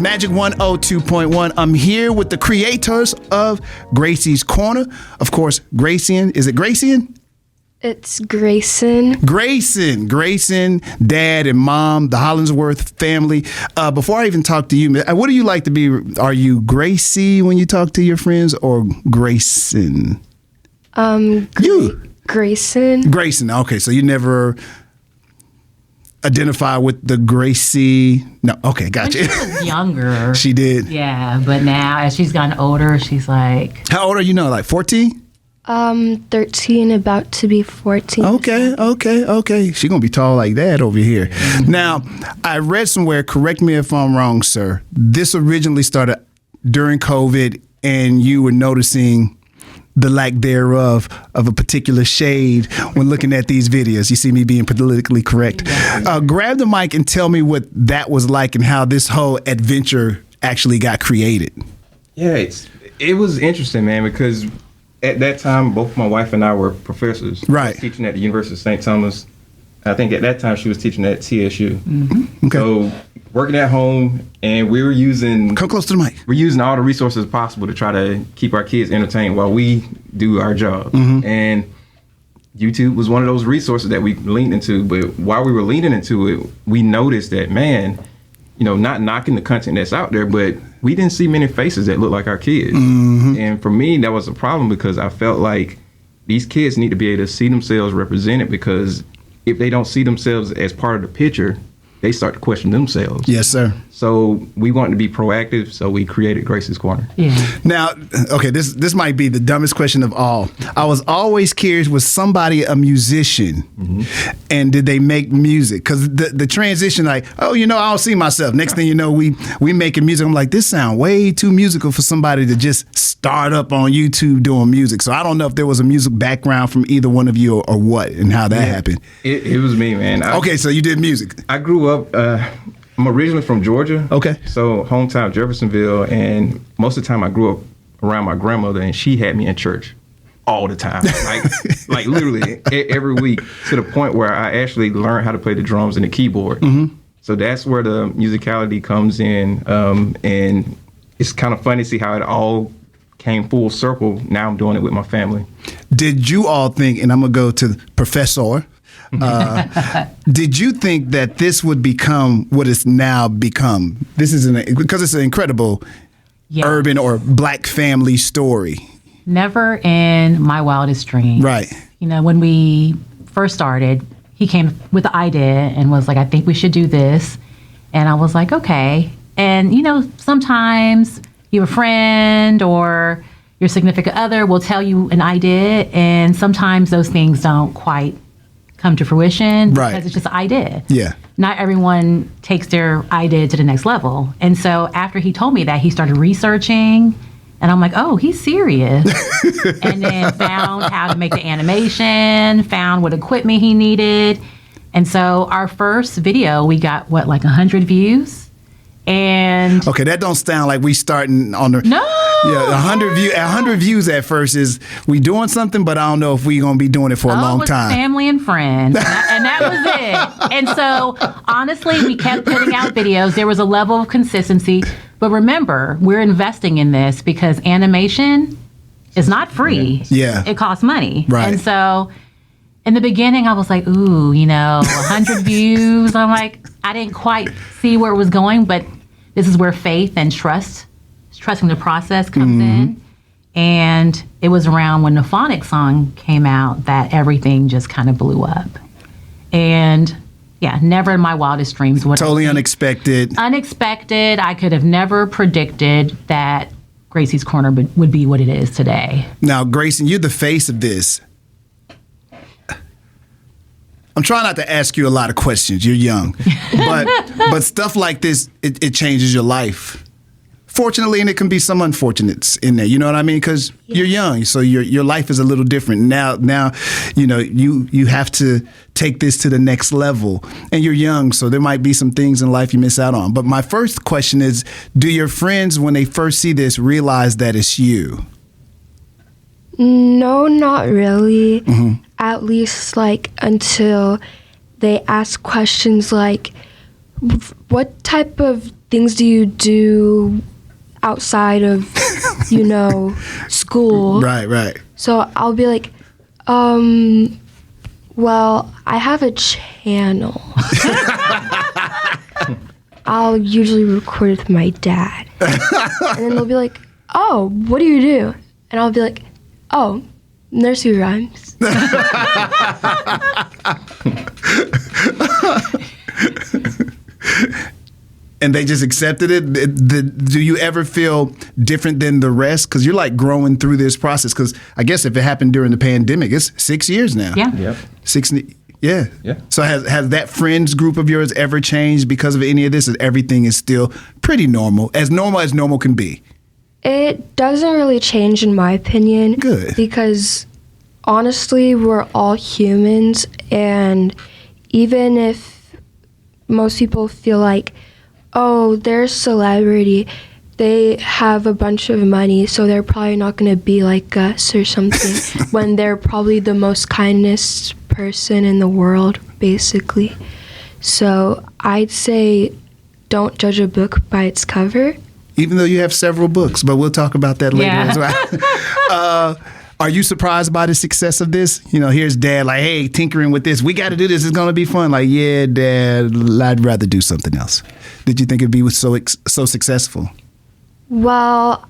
Magic 102.1. I'm here with the creators of Gracie'S Corner. Of course, Gracien. Is it Gracien? It's Grayson. Grayson, dad and mom, the Hollingsworths family. Before I even talk to you, what do you like to be? Are you Gracie when you talk to your friends or Grayson? Grayson. Grayson. Okay, so you never identify with the Gracie. No, okay, gotcha. When she was younger. She did. Yeah, but now as she's gotten older, she's like. How old are you now? Like 14? 13, about to be 14. Okay. She gonna be tall like that over here. Now, I read somewhere, correct me if I'm wrong, sir, this originally started during COVID and you were noticing the lack thereof of a particular shade when looking at these videos. You see me being politically correct. Grab the mic and tell me what that was like and how this whole adventure actually got created. Yeah, it was interesting, man, because at that time, both my wife and I were professors. Right. Teaching at the University of St. Thomas. I think at that time she was teaching at TSU. Mm-hmm. Okay. So working at home, and we were using... Come close to the mic. We're using all the resources possible to try to keep our kids entertained while we do our job. Mm-hmm. And YouTube was one of those resources that we leaned into. But while we were leaning into it, we noticed that, man, you know, not knocking the content that's out there, but we didn't see many faces that looked like our kids. Mm-hmm. And for me, that was a problem because I felt like these kids need to be able to see themselves represented, because if they don't see themselves as part of the picture, they start to question themselves. Yes, sir. So we wanted to be proactive, so we created Gracie'S Corner. Yeah. Now, okay, this might be the dumbest question of all. I was always curious, was somebody a musician? Mm-hmm. And did they make music? Because the transition, like, oh, you know, I don't see myself. Next thing you know, we making music. I'm like, this sound way too musical for somebody to just start up on YouTube doing music. So I don't know if there was a music background from either one of you or what and how that happened. It was me, man. Okay, so you did music. I grew up... I'm originally from Georgia. Okay. So hometown Jeffersonville, and most of the time I grew up around my grandmother, and she had me in church all the time, like literally every week, to the point where I actually learned how to play the drums and the keyboard. Mm-hmm. So that's where the musicality comes in, and it's kind of funny to see how it all came full circle. Now I'm doing it with my family. Did you all think, and I'm gonna go to Professor, did you think that this would become what it's now become? This is because it's an incredible urban or black family story. Never in my wildest dreams. Right. You know, when we first started, he came with the idea and was like, I think we should do this. And I was like, okay. And, you know, sometimes you have a friend or your significant other will tell you an idea, and sometimes those things don't quite come to fruition because it's just an idea. Yeah. Not everyone takes their idea to the next level. And so after he told me that, he started researching, and I'm like, oh, he's serious. And then found how to make the animation, found what equipment he needed. And so our first video, we got, like 100 views. And okay, that don't sound like we starting on the... No! Yeah, 100 views at first is we doing something, but I don't know if we gonna be doing it for a long time. Family and friends, and that was it. And so, honestly, we kept putting out videos. There was a level of consistency, but remember, we're investing in this because animation is not free. Yeah, it costs money. Right. And so, in the beginning, I was like, ooh, you know, 100 views. I'm like, I didn't quite see where it was going, but this is where faith and trusting the process comes in. And it was around when the Phonics song came out that everything just kind of blew up. And yeah, never in my wildest dreams would totally unexpected. Unexpected. I could have never predicted that Gracie'S Corner would be what it is today. Now, Grayson, you're the face of this. I'm trying not to ask you a lot of questions. You're young. But stuff like this, it changes your life. Fortunately, and it can be some unfortunates in there. You know what I mean? Because you're young, so your life is a little different. Now, you know, you have to take this to the next level. And you're young, so there might be some things in life you miss out on. But my first question is, do your friends, when they first see this, realize that it's you? No, not really. Mm-hmm. At least, like, until they ask questions like, what type of things do you do outside of, school? Right. So I'll be like, well, I have a channel. I'll usually record with my dad. And then they'll be like, oh, what do you do? And I'll be like, oh, nursery rhymes. And they just accepted it. Do you ever feel different than the rest? Because you're like growing through this process. Because I guess if it happened during the pandemic, it's 6 years now. Yeah. Yep. Yeah. So has that friends group of yours ever changed because of any of this? Everything is still pretty normal as normal can be. It doesn't really change in my opinion. Good. Because honestly, we're all humans. And even if most people feel like, oh, they're a celebrity, they have a bunch of money, so they're probably not going to be like us or something, when they're probably the most kindest person in the world, basically. So I'd say don't judge a book by its cover. Even though you have several books, but we'll talk about that later as well. Are you surprised by the success of this? Here's Dad like, hey, tinkering with this. We got to do this. It's going to be fun. Like, yeah, Dad, I'd rather do something else. Did you think it'd be so successful? Well,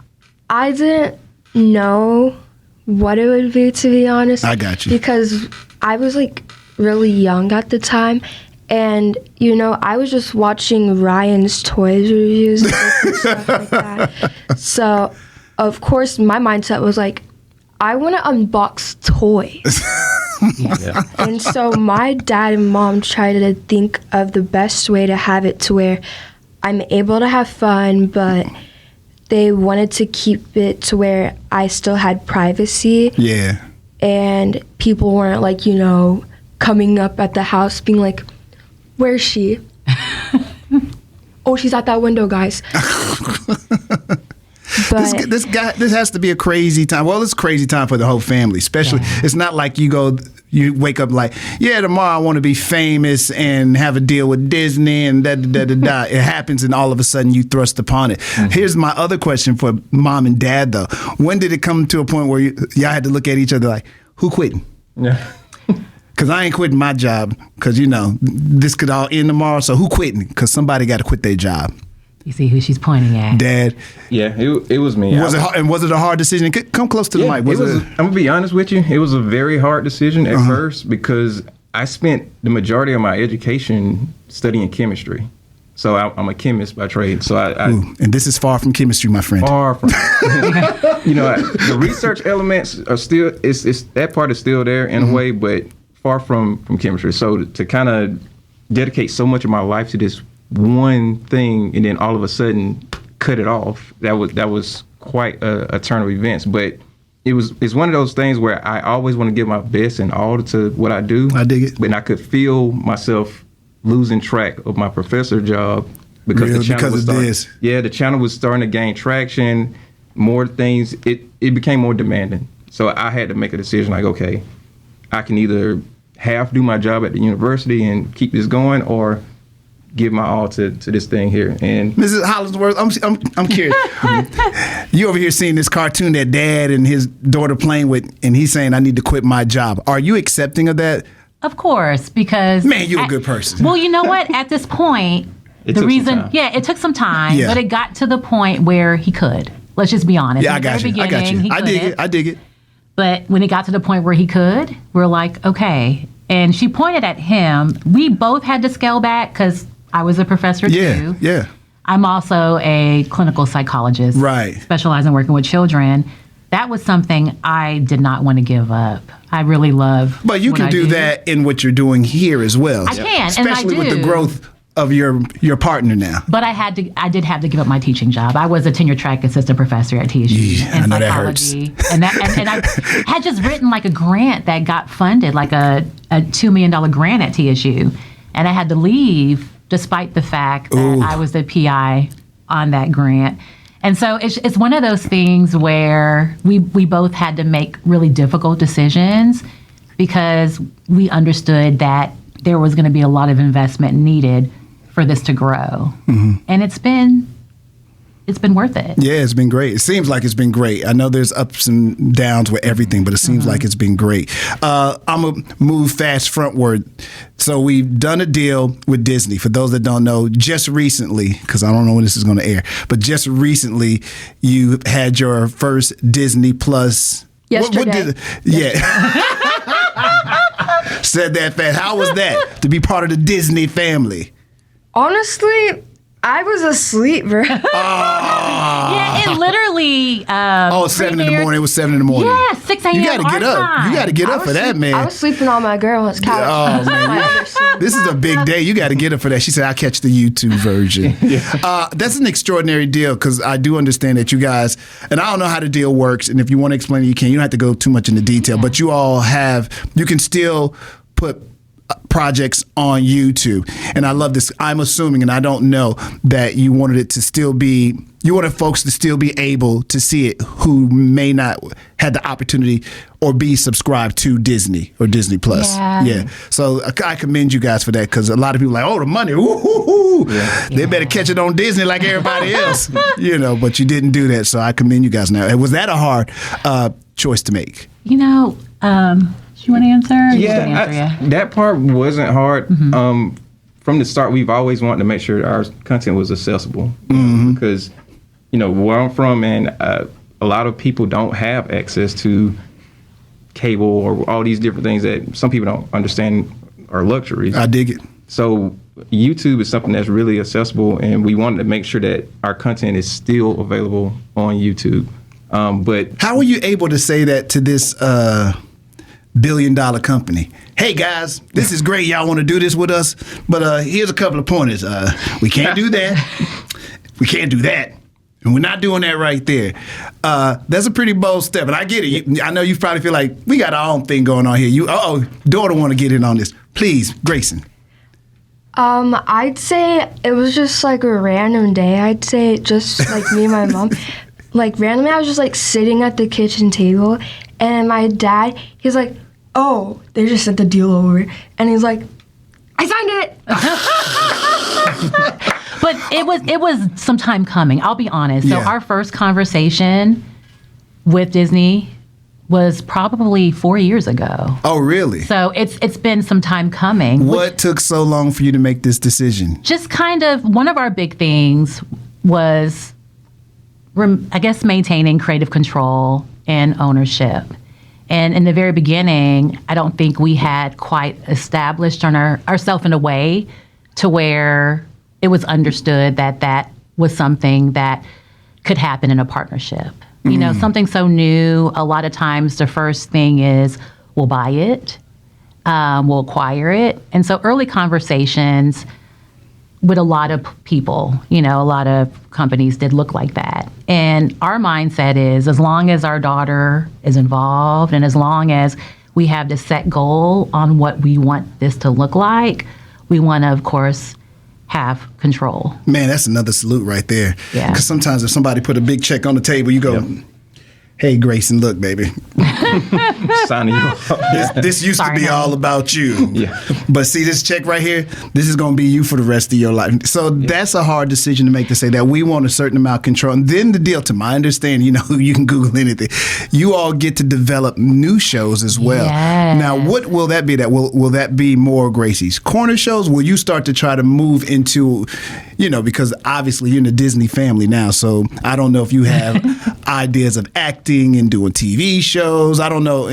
I didn't know what it would be, to be honest. I got you. Because I was like really young at the time. And, I was just watching Ryan's Toys reviews and stuff like that. So, of course, my mindset was like, I want to unbox toys. Yeah. And so my dad and mom tried to think of the best way to have it to where I'm able to have fun, but they wanted to keep it to where I still had privacy. Yeah. And people weren't like, coming up at the house being like, where's she? Oh, she's at that window, guys. But This has to be a crazy time. Well, it's a crazy time for the whole family, especially. Yeah. It's not like you wake up like, yeah, tomorrow I want to be famous and have a deal with Disney and da-da-da-da-da. It happens and all of a sudden you thrust upon it. Mm-hmm. Here's my other question for Mom and Dad, though. When did it come to a point where y'all had to look at each other like, who quitting? Yeah. Because I ain't quitting my job because, this could all end tomorrow. So who quitting? Because somebody got to quit their job. You see who she's pointing at. Dad. Yeah, it was me. Was it a hard decision? Come close to the mic. I'm going to be honest with you. It was a very hard decision at first because I spent the majority of my education studying chemistry. So I'm a chemist by trade. So and this is far from chemistry, my friend. Far from. The research elements are still, it's that part is still there in a way, but far from chemistry. So to kind of dedicate so much of my life to this one thing and then all of a sudden cut it off, that was quite a turn of events. But it's one of those things where I always want to give my best and all to what I do. I dig it. But I could feel myself losing track of my professor job because really? The channel because was starting, yeah, the channel was starting to gain traction, more things. It became more demanding. So I had to make a decision like, okay, I can either half do my job at the university and keep this going or give my all to this thing here. And Mrs. Hollingsworth, I'm curious. You over here seeing this cartoon that Dad and his daughter playing with, and he's saying, I need to quit my job. Are you accepting of that? Of course, because... Man, you're a good person. Well, you know what? At this point, it took some time, but it got to the point where he could. Let's just be honest. Yeah, I got you. I dig it. But when it got to the point where he could, we're like, okay. And she pointed at him. We both had to scale back because I was a professor too. Yeah. I'm also a clinical psychologist. Right. Specializing in working with children. That was something I did not want to give up. I really love. But you can do that in what you're doing here as well. I can, especially and I do. With the growth of your partner now. But I did have to give up my teaching job. I was a tenure track assistant professor at TSU in psychology. And I had just written like a grant that got funded, like a $2 million grant at TSU. And I had to leave despite the fact that I was the PI on that grant. And so it's one of those things where we both had to make really difficult decisions because we understood that there was going to be a lot of investment needed for this to grow. And it's been worth it. Yeah, it's been great. It seems like it's been great. I know there's ups and downs with everything, but it seems like it's been great. I'm going to move fast frontward. So we've done a deal with Disney. For those that don't know, just recently, because I don't know when this is going to air, but just recently you had your first Disney Plus. Yesterday. Said that fast. How was that to be part of the Disney family? Honestly, I was asleep, bro. Yeah, it literally. 7 in the morning. It was 7 in the morning. Yeah, 6 a.m. You got to get up. time. You got to get up for that, man. I was sleeping on my girl's couch. Oh, man. This is a big day. You got to get up for that. She said, I'll catch the YouTube version. That's an extraordinary deal because I do understand that you guys, and I don't know how the deal works, and if you want to explain it, you can. You don't have to go too much into detail, but you can still put projects on YouTube. And I love this. I'm assuming, and I don't know, that you wanted folks to still be able to see it who may not had the opportunity or be subscribed to Disney or Disney Plus. Yeah. So I commend you guys for that because a lot of people are like, oh, the money, they better catch it on Disney like everybody else, but you didn't do that. So I commend you guys now. Was that a hard choice to make? Do you want to answer? Yeah, that part wasn't hard. From the start, we've always wanted to make sure our content was accessible because, where I'm from, man, a lot of people don't have access to cable or all these different things that some people don't understand are luxuries. I dig it. So YouTube is something that's really accessible, and we wanted to make sure that our content is still available on YouTube. But how were you able to say that to this billion-dollar company? Hey guys, this is great. Y'all want to do this with us, but here's a couple of pointers. We can't do that. We can't do that, and we're not doing that right there. That's a pretty bold step, and I get it. I know you probably feel like we got our own thing going on here. Daughter want to get in on this. Please, Grayson. I'd say it was just like a random day. I'd say just like me and my mom. Like randomly, I was just like sitting at the kitchen table, and my dad, he's like, "Oh, they just sent the deal over," and he's like, "I signed it." But it was some time coming. I'll be honest. So our first conversation with Disney was probably 4 years ago. Oh, really? So it's been some time coming. What took so long for you to make this decision? Just kind of one of our big things was, I guess, maintaining creative control and ownership. And in the very beginning, I don't think we had quite established ourselves in a way to where it was understood that was something that could happen in a partnership. Something so new, a lot of times the first thing is we'll buy it, we'll acquire it. And so early conversations with a lot of people, a lot of companies did look like that. And our mindset is as long as our daughter is involved and as long as we have the set goal on what we want this to look like, we want to, of course, have control. Man, that's another salute right there. Yeah. Because sometimes if somebody put a big check on the table, you go, hey, Grayson, look, baby. Signing you off. This used to be all about you. Yeah. But see this check right here? This is going to be you for the rest of your life. So that's a hard decision to make, to say that we want a certain amount of control. And then the deal, to my understanding, you can Google anything. You all get to develop new shows as well. Yes. Now, what will that be? Will that be more Gracie's Corner shows? Will you start to try to move into, because obviously you're in the Disney family now. So I don't know if you have ideas of acting and doing TV shows. I don't know.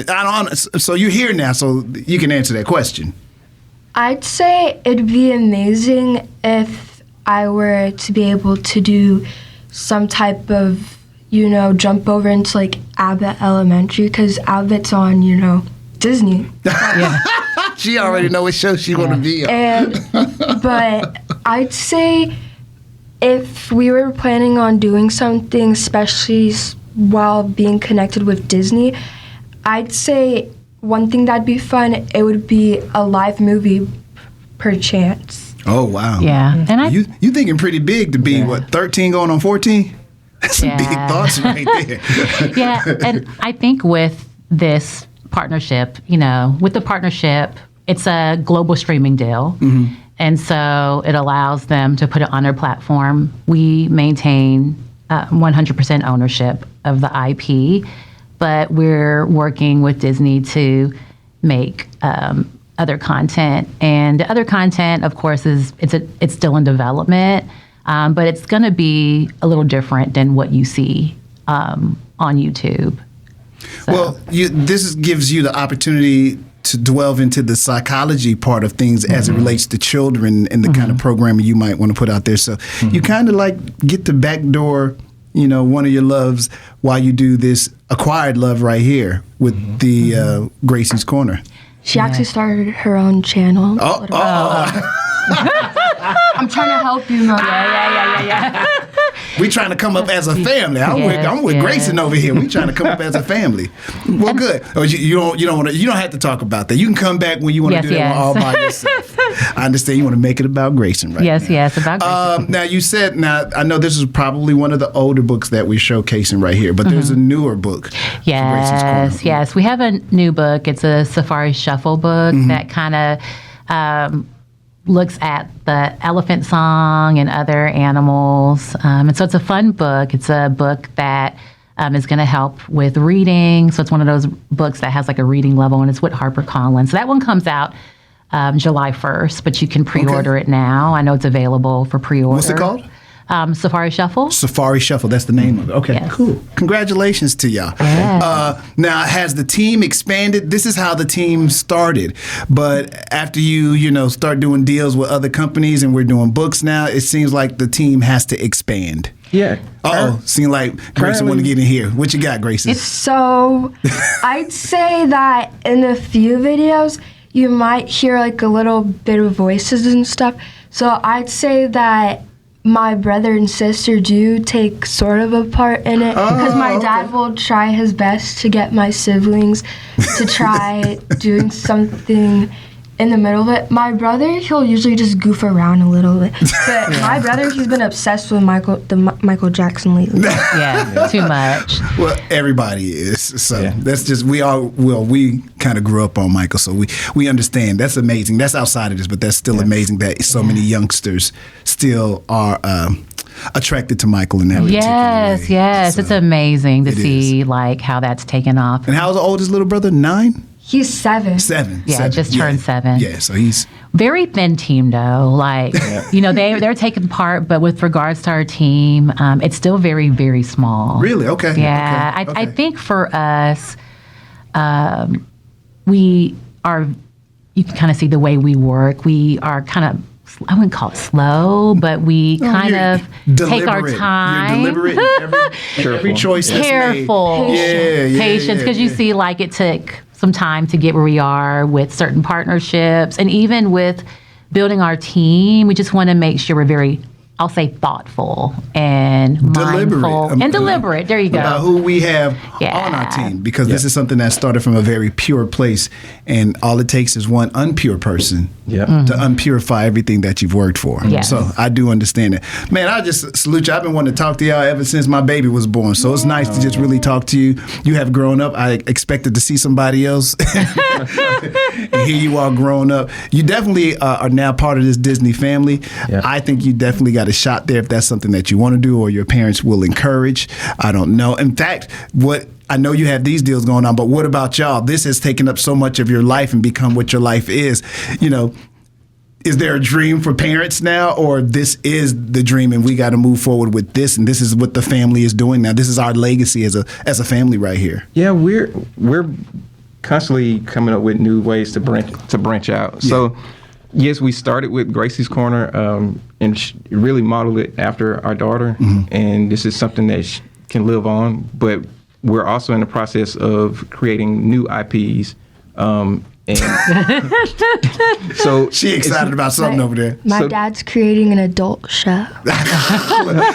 So you're here now, so you can answer that question. I'd say it'd be amazing if I were to be able to do some type of, jump over into like Abbott Elementary, because Abbott's on, Disney. She already know what show she want to be on. But I'd say if we were planning on doing something, especially while being connected with Disney, I'd say one thing that'd be fun, it would be a live movie, perchance. Oh, wow. Yeah. And you thinking pretty big to be, 13 going on 14? That's some big thoughts right there. Yeah, and I think with this partnership, it's a global streaming deal. And so it allows them to put it on their platform. We maintain 100% ownership of the IP, but we're working with Disney to make other content. And the other content, of course, it's still in development, but it's going to be a little different than what you see on YouTube. So. Well, this gives you the opportunity to delve into the psychology part of things as it relates to children and the kind of programming you might want to put out there. So you kind of like get the backdoor, one of your loves while you do this acquired love right here with the Gracie'S Corner. She actually started her own channel. I'm trying to help you, Mom. Yeah. We trying to come up as a family. I'm with Grayson over here. We trying to come up as a family. Well, good. Oh, you don't have to talk about that. You can come back when you want to do that all by yourself. I understand you want to make it about Grayson, right? Yes, about Grayson. Now you said. Now I know this is probably one of the older books that we're showcasing right here, but there's a newer book. Yes. We have a new book. It's a Safari Shuffle book that kind of looks at the elephant song and other animals. And so it's a fun book. It's a book that is going to help with reading. So it's one of those books that has like a reading level, and it's with HarperCollins. So that one comes out July 1st, but you can pre-order it now. I know it's available for pre-order. What's it called? Safari Shuffle. Safari Shuffle, that's the name of it. Okay, cool. Congratulations to y'all. Yeah. Now, has the team expanded? This is how the team started. But after you start doing deals with other companies and we're doing books now, it seems like the team has to expand. Yeah. Seems like Grayson want to get in here. What you got, Grayson? So, I'd say that in a few videos, you might hear like a little bit of voices and stuff. So, I'd say that my brother and sister do take sort of a part in it because my dad will try his best to get my siblings to try doing something in the middle of it. My brother, he'll usually just goof around a little bit. But my brother, he's been obsessed with Michael Jackson lately. Too much. Well, everybody is. So that's just, we kind of grew up on Michael, so we understand. That's amazing. That's outside of this, but that's still amazing that so many youngsters still are attracted to Michael in that particular way. Yes. So it's amazing to see like how that's taken off. And how's the oldest little brother? 9? He's 7. 7. Yeah, 7. just turned 7. Yeah, so he's very thin team though. Like they're taking part, but with regards to our team, it's still very, very small. Really? Okay. Yeah, Okay. I think for us, we are. You can kind of see the way we work. We are kind of. I wouldn't call it slow, but we kind of take our time. You're deliberate. Every choice that's careful, made. patience, because you see, like it took some time to get where we are with certain partnerships, and even with building our team. We just want to make sure we're very, I'll say, thoughtful and mindful and deliberate. There you go. About who we have on our team, because this is something that started from a very pure place, and all it takes is one unpure person to unpurify everything that you've worked for. Yes. So I do understand it. Man, I just salute you. I've been wanting to talk to y'all ever since my baby was born, so it's nice to just really talk to you. You have grown up. I expected to see somebody else, and here you are grown up. You definitely are now part of this Disney family. Yeah. I think you definitely got a shot there if that's something that you want to do or your parents will encourage. I don't know. In fact, I know you have these deals going on, but what about y'all? This has taken up so much of your life and become what your life is. Is there a dream for parents now, or this is the dream and we got to move forward with this, and this is what the family is doing now? This is our legacy as a family right here. Yeah, we're constantly coming up with new ways to branch out. Yeah. So, yes, we started with Gracie'S Corner and really modeled it after our daughter, and this is something that can live on. But we're also in the process of creating new IPs. And so she excited about something over there. My dad's creating an adult show.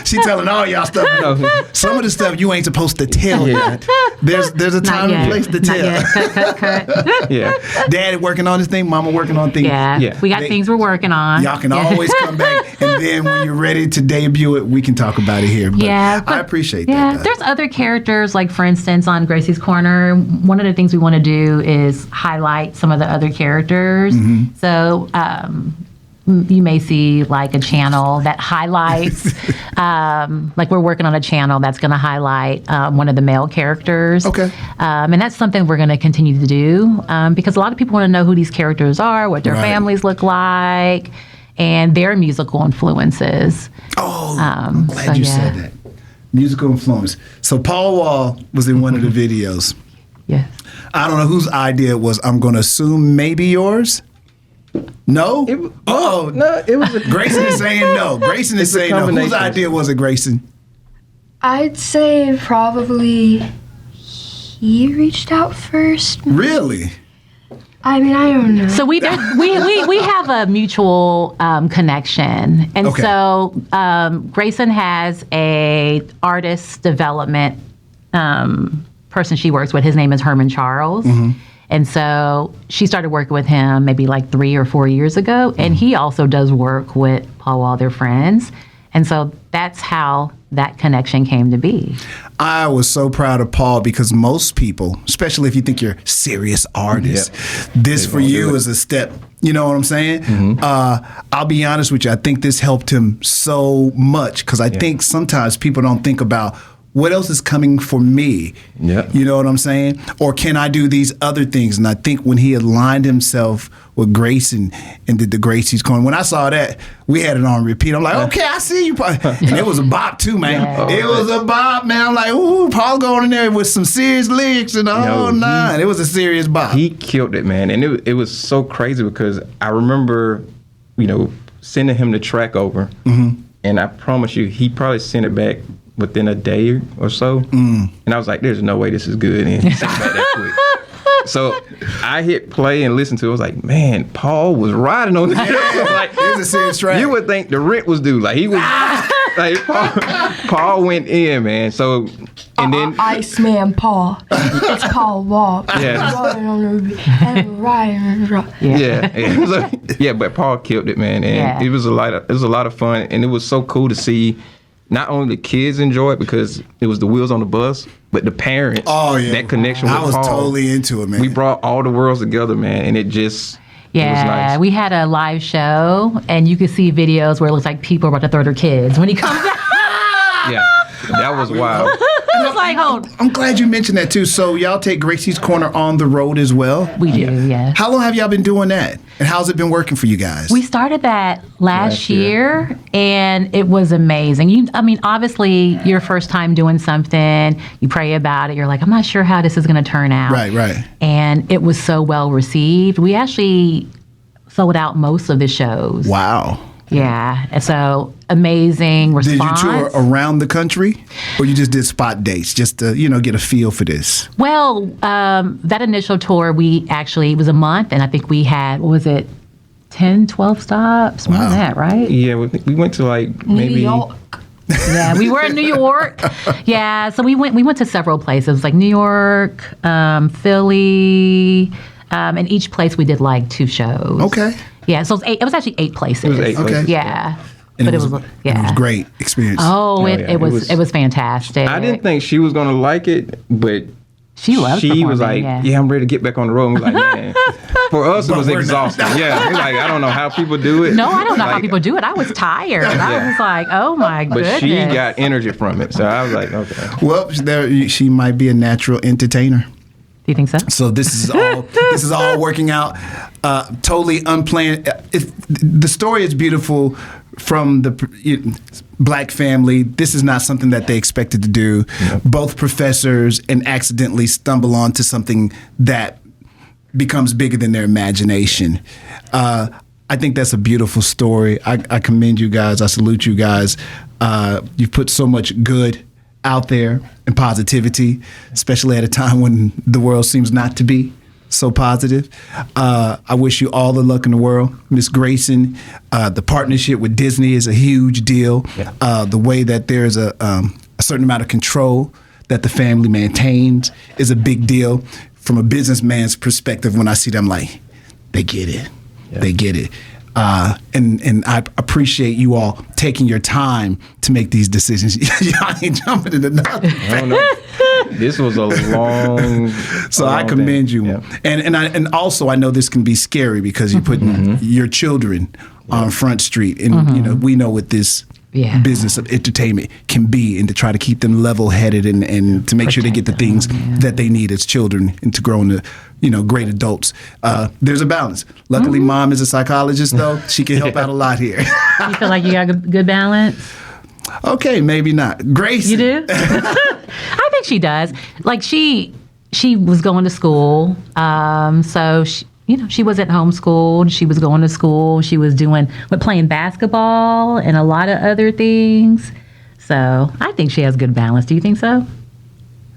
She telling all y'all stuff. Some of the stuff you ain't supposed to tell yet. There's a time and place to tell. Yeah. Dad working on this thing, Mama working on things. Yeah. We got things we're working on. Y'all can always come back, and then when you're ready to debut it, we can talk about it here. But I appreciate that. Yeah, there's other characters, like for instance on Gracie'S Corner, one of the things we want to do is highlight some of the other characters. So you may see like a channel that highlights, like we're working on a channel that's going to highlight one of the male characters. Okay. And that's something we're going to continue to do because a lot of people want to know who these characters are, what their families look like, and their musical influences. Oh, I'm glad you said that. Musical influence. So Paul Wall was in one of the videos. Yes. I don't know whose idea it was. I'm going to assume maybe yours. No? No, it was Grayson is saying no. Grayson is saying no. Whose idea was it, Grayson? I'd say probably he reached out first. Really? I mean, I don't know. So we have a mutual connection, and so Grayson has a artist development person she works with. His name is Herman Charles. And so she started working with him maybe like 3 or 4 years ago. And he also does work with Paul Wall, their friends. And so that's how that connection came to be. I was so proud of Paul because most people, especially if you think you're serious artists, this for you is a step. You know what I'm saying? I'll be honest with you. I think this helped him so much because I think sometimes people don't think about what else is coming for me? Yeah. You know what I'm saying? Or can I do these other things? And I think when he aligned himself with Grayson and did the Gracie'S corner, when I saw that, we had it on repeat. I'm like, okay, I see you. And it was a bop too, man. Yeah. It was a bop, man. I'm like, ooh, Paul going in there with some serious lyrics and the whole nine. It was a serious bop. He killed it, man. And it was so crazy because I remember, sending him the track over. And I promise you, he probably sent it back within a day or so. And I was like, there's no way this is good. And he sent it back that quick. So I hit play and listened to it. I was like, man, Paul was riding on this. Like, it was a serious track. You would think the rent was due. Like, he was, like, Paul went in, man. So, and then. Iceman Paul. It's Paul Wall. Yeah. Riding on the riding on the rock. Yeah. But Paul killed it, man. And it was a lot of fun. And it was so cool to see not only the kids enjoy it because it was the wheels on the bus, but the parents. Oh, yeah. That connection with Paul. I was totally into it, man. We brought all the worlds together, man, and it just. Yeah, it was nice. We had a live show, and you could see videos where it looks like people are about to throw their kids when he comes out. Yeah, that was wild. I was like, hold. I'm glad you mentioned that too. So y'all take Gracie'S Corner on the road as well? We do, yes. How long have y'all been doing that? And how's it been working for you guys? We started that last year, and it was amazing. Obviously, your first time doing something, you pray about it. You're like, I'm not sure how this is going to turn out. Right. And it was so well received. We actually sold out most of the shows. Wow. Yeah, and so amazing response. Did you tour around the country, or you just did spot dates just to, get a feel for this? Well, that initial tour, it was a month, and I think we had, 10, 12 stops? More than that, right? Yeah, we went to like maybe. New York. Yeah, we were in New York. Yeah, so we went to several places, like New York, Philly, and each place we did like 2 shows. Okay. Yeah, so it was actually 8 places. It was 8 places. Yeah. And it was a great experience. Oh, it was fantastic. I didn't think she was going to like it, but she loved She was performing, like, I'm ready to get back on the road. And we're like, man. For us, it was exhausting. Yeah. We're like, I don't know how people do it. No, I don't know how people do it. I was tired. I was like, oh my goodness. But she got energy from it. So I was like, okay. Well, she might be a natural entertainer. Do you think so? So this is all working out totally unplanned. The story is beautiful from the black family. This is not something that they expected to do. Yeah. Both professors and accidentally stumble onto something that becomes bigger than their imagination. I think that's a beautiful story. I commend you guys. I salute you guys. You've put so much good out there and positivity, especially at a time when the world seems not to be so positive. I wish you all the luck in the world. Miss Grayson, the partnership with Disney is a huge deal. Yeah. The way that there's a certain amount of control that the family maintains is a big deal. From a businessman's perspective, when I see them, like, they get it. Yeah. They get it. And I appreciate you all taking your time to make these decisions. Y'all ain't jumping into nothing. This was a long. So I commend you. Yeah. And also I know this can be scary because you're putting your children on Front Street. And, we know what this business of entertainment can be, and to try to keep them level-headed and to make sure they get the things that they need as children and to grow into, great adults. There's a balance. Luckily, Mom is a psychologist, though. She can help out a lot here. You feel like you got a good balance? Okay, maybe not. Grace. You do? I think she does. Like she was going to school, so she wasn't homeschooled. She was going to school. She was playing basketball and a lot of other things. So I think she has good balance. Do you think so?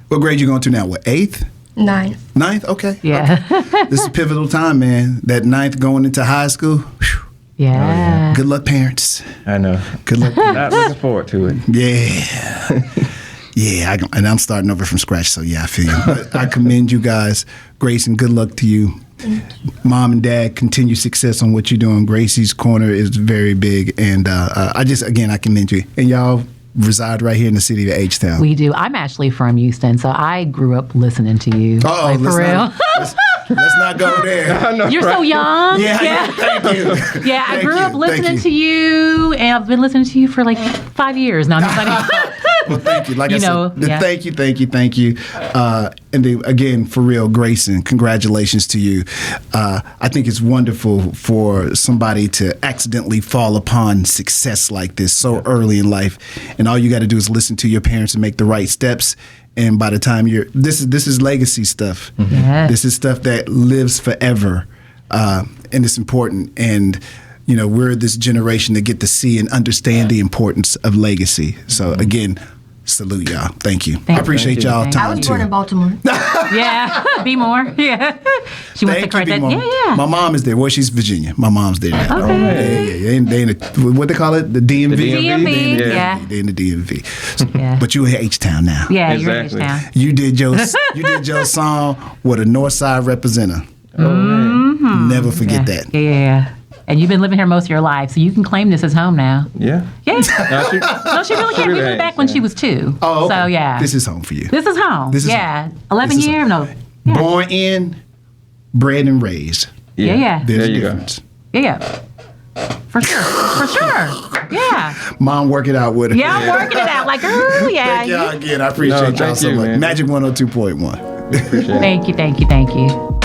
What grade you going to now? What, 8th? 9th. 9th? Okay. Yeah. Okay. This is a pivotal time, man. That 9th going into high school. Whew. Yeah. Good luck, parents. I know. Good luck. Not looking forward to it. Yeah. Yeah, and I'm starting over from scratch, so yeah, I feel you. But I commend you guys. Grace, and good luck to you. Mom and Dad, continue success on what you're doing. Gracie's Corner is very big, and I commend you. And y'all reside right here in the city of H-Town. We do. I'm actually from Houston, so I grew up listening to you. Oh, like, for real. Let's not go there. You're so young. Yeah. Thank you. Yeah, I grew up listening to you, and I've been listening to you for like 5 years now. Well, thank you. Like I said, yeah. thank you. And then, again, for real, Grayson, congratulations to you. I think it's wonderful for somebody to accidentally fall upon success like this so early in life, and all you got to do is listen to your parents and make the right steps. And by the time this is legacy stuff. Yes. This is stuff that lives forever, and it's important. And we're this generation that get to see and understand the importance of legacy. So again, salute y'all. Thank you. I appreciate y'all Thank you. time I was too. born in Baltimore. Yeah, be more. Yeah. She wants to correct that. Yeah. My mom is there. Well, she's Virginia. My mom's there now. Okay. Yeah. They in the, what they call it? The DMV? The DMV, yeah. They in the DMV. Yeah. But you're in H-Town now. Yeah, Exactly. you're in H-Town. You did your song with a North Side representative. Oh, man. Never forget that. Yeah. And you've been living here most of your life, so you can claim this as home now. Yeah. Yeah. No, She really can't. We moved back when she was 2. Oh, okay. So, yeah. This is home for you. This is home. This is yeah. home. 11 This is years? home. No. Yeah. Born in, bred and raised. Yeah. There's There a you go. difference. Yeah. For sure. Yeah. Mom, work it out with her. Yeah, I'm working it out. Like, ooh, yeah. Thank y'all again. I appreciate y'all thank so you, much. man. Magic 102.1. Appreciate it. Thank you.